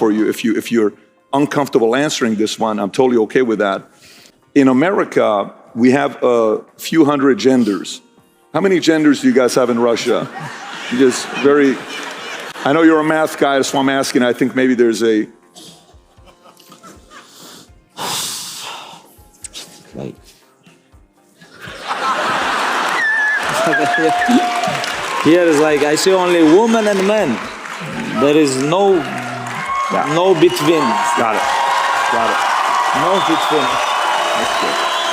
for you. If you're uncomfortable answering this one, I'm totally okay with that. In America, we have a few hundred genders. How many genders do you guys have in Russia? Just very, I know you're a math guy, that's why I'm asking. I think maybe there's a... Like... Here is like, I see only women and men. There is no between. Got it. No between.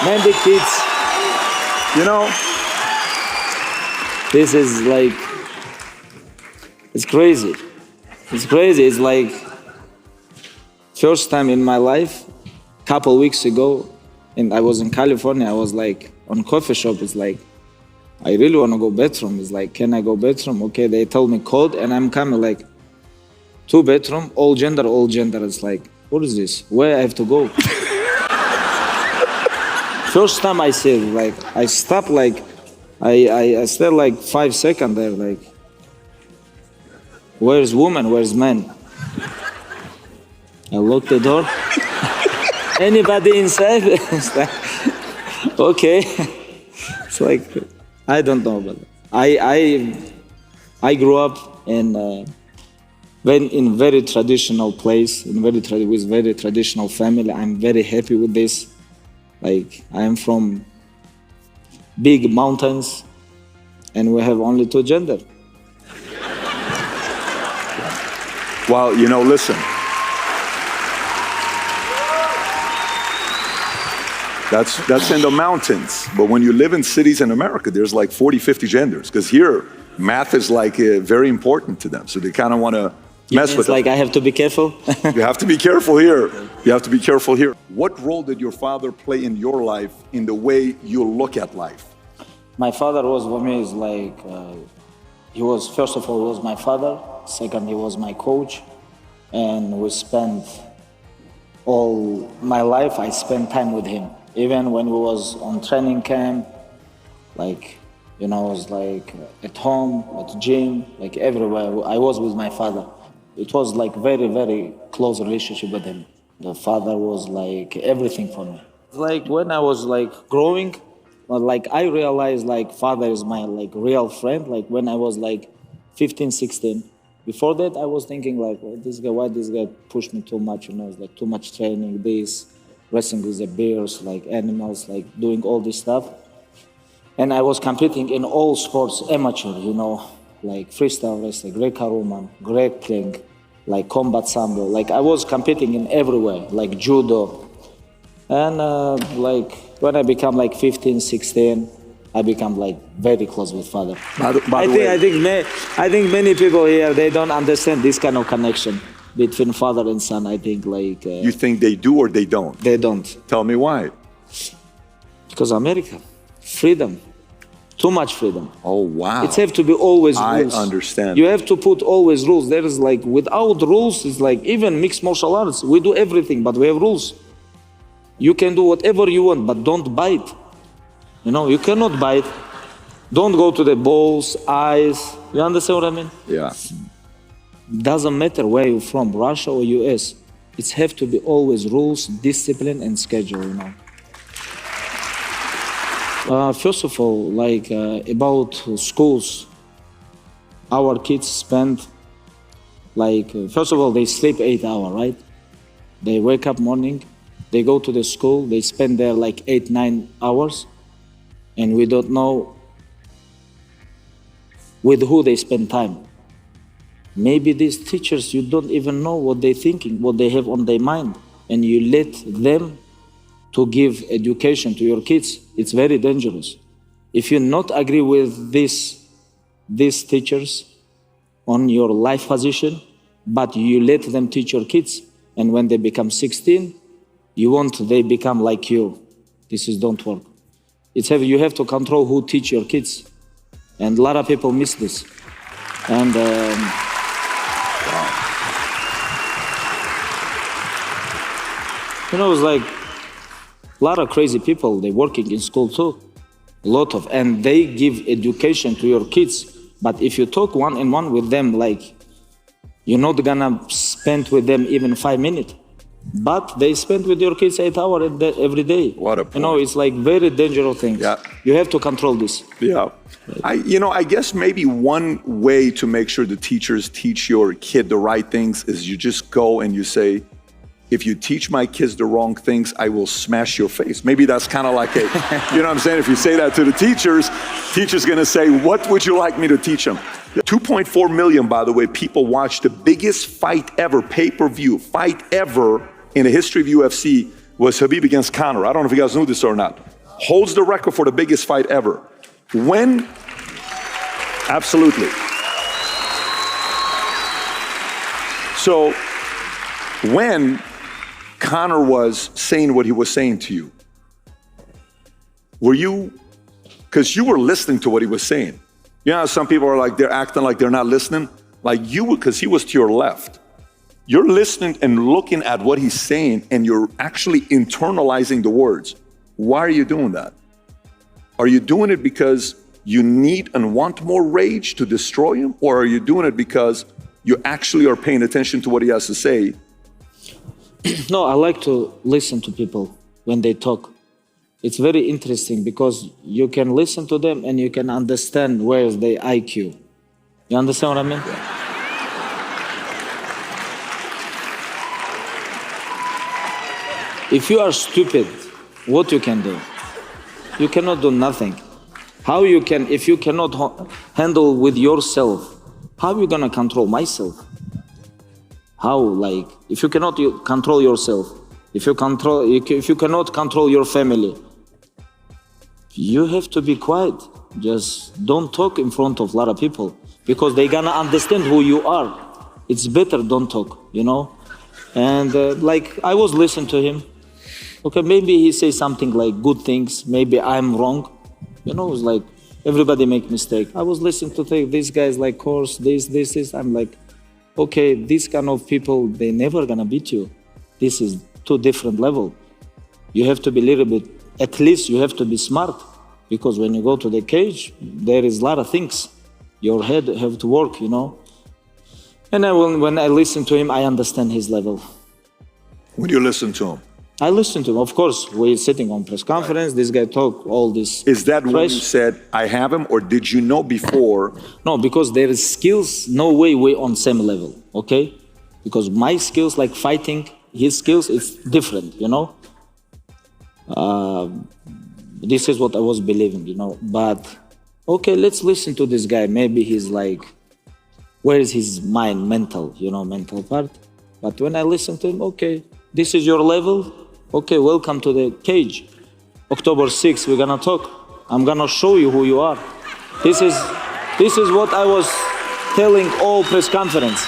Maybe kids. You know, this is like, it's crazy. It's crazy. It's like, first time in my life, couple weeks ago, and I was in California, I was like, on coffee shop, it's like, I really want to go bathroom. It's like, can I go bathroom? Okay, they told me code, and I'm coming like, 2 bedroom, all gender. It's like, what is this? Where I have to go? First time I see it, like, I stopped, like, I stayed like 5 seconds there, like, where's woman, where's man? I locked the door. Anybody inside? It's like, okay. It's like, I don't know, but I grew up in very traditional place, with very traditional family. I'm very happy with this. Like, I am from big mountains, and we have only 2 gender. well, you know, listen. That's in the mountains. But when you live in cities in America, there's like 40, 50 genders. Because here, math is like very important to them. So they kind of want to mess with it. Like, I have to be careful? You have to be careful here. You have to be careful here. What role did your father play in your life, in the way you look at life? My father was, for me, is like, he was, first of all, he was my father. Second, he was my coach. And we spent all my life, I spent time with him. Even when we was on training camp, like, you know, I was like at home, at gym, like everywhere. I was with my father. It was like very, very close relationship with him. The father was like everything for me. Like when I was like growing, like I realized like father is my like real friend. Like when I was like 15, 16. Before that, I was thinking like, well, why this guy pushed me too much, you know, it's like too much training, this, wrestling with the bears, like animals, like doing all this stuff. And I was competing in all sports, amateur, you know, like freestyle wrestling, Greco-Roman, grappling, like combat sambo. Like I was competing in everywhere, like judo. And like when I become like 15, 16, I become like very close with father. I think many people here, they don't understand this kind of connection between father and son. I think like... you think they do or they don't? They don't. Tell me why. Because America, freedom, too much freedom. Oh, wow. It have to be always rules. I understand. You have to put always rules. There is like, without rules, it's like even mixed martial arts, we do everything, but we have rules. You can do whatever you want, but don't bite. You know, you cannot bite. Don't go to the balls, eyes. You understand what I mean? Yeah. Doesn't matter where you're from, Russia or US. It have to be always rules, discipline, and schedule, you know. First of all, like about schools, our kids spend like, first of all, they sleep 8 hours, right? They wake up morning, they go to the school, they spend there like 8, 9 hours, and we don't know with who they spend time. Maybe these teachers, you don't even know what they're thinking, what they have on their mind, and you let them to give education to your kids. It's very dangerous. If you not agree with these teachers on your life position, but you let them teach your kids, and when they become 16, you want they become like you. Don't work. You have to control who teach your kids, and a lot of people miss this. And you know, it's like a lot of crazy people, they're working in school too. A lot of, and they give education to your kids. But if you talk one-on-one with them, like, You're not gonna spend with them even 5 minutes. But they spend with your kids 8 hours every day. What a point. You know, it's like very dangerous things. Yeah. You have to control this. Yeah. I guess maybe one way to make sure the teachers teach your kid the right things is you just go and you say, if you teach my kids the wrong things, I will smash your face. Maybe that's kind of like a, you know what I'm saying? If you say that to the teacher's gonna say, what would you like me to teach them? 2.4 million, by the way, people watched the biggest fight ever, pay-per-view fight ever in the history of UFC was Khabib against Conor. I don't know if you guys knew this or not. Holds the record for the biggest fight ever. Absolutely. So, when Conor was saying what he was saying to you, were you, because you were listening to what he was saying. You know, some people are like, they're acting like they're not listening. Like you, because he was to your left. You're listening and looking at what he's saying and you're actually internalizing the words. Why are you doing that? Are you doing it because you need and want more rage to destroy him? Or are you doing it because you actually are paying attention to what he has to say? No, I like to listen to people when they talk. It's very interesting because you can listen to them and you can understand where is their IQ. You understand what I mean? Yeah. If you are stupid, what you can do? You cannot do nothing. How you can, if you cannot handle with yourself, how are you gonna control myself? How, like, if you cannot control yourself, if you cannot control your family, you have to be quiet. Just don't talk in front of a lot of people because they're gonna understand who you are. It's better don't talk, you know? And like, I was listening to him. Okay, maybe he says something like good things, maybe I'm wrong. You know, it's like, everybody make mistake. I was listening to these guys like course, this. I'm like, okay, these kind of people, they never gonna beat you. This is two different level. You have to be a little bit, at least you have to be smart. Because when you go to the cage, there is a lot of things. Your head have to work, you know. And when I listen to him, I understand his level. When you listen to him? I listen to him, of course. We're sitting on press conference, this guy talk all this. Is that when you said, I have him, or did you know before? No, because there is skills, no way we're on same level, okay? Because my skills, like fighting, his skills, it's different, you know? This is what I was believing, you know? But, okay, let's listen to this guy. Maybe he's like, where is his mind, mental, you know, mental part? But when I listen to him, okay, this is your level. Okay, welcome to the cage. October 6th, we're gonna talk. I'm gonna show you who you are. This is what I was telling all press conference.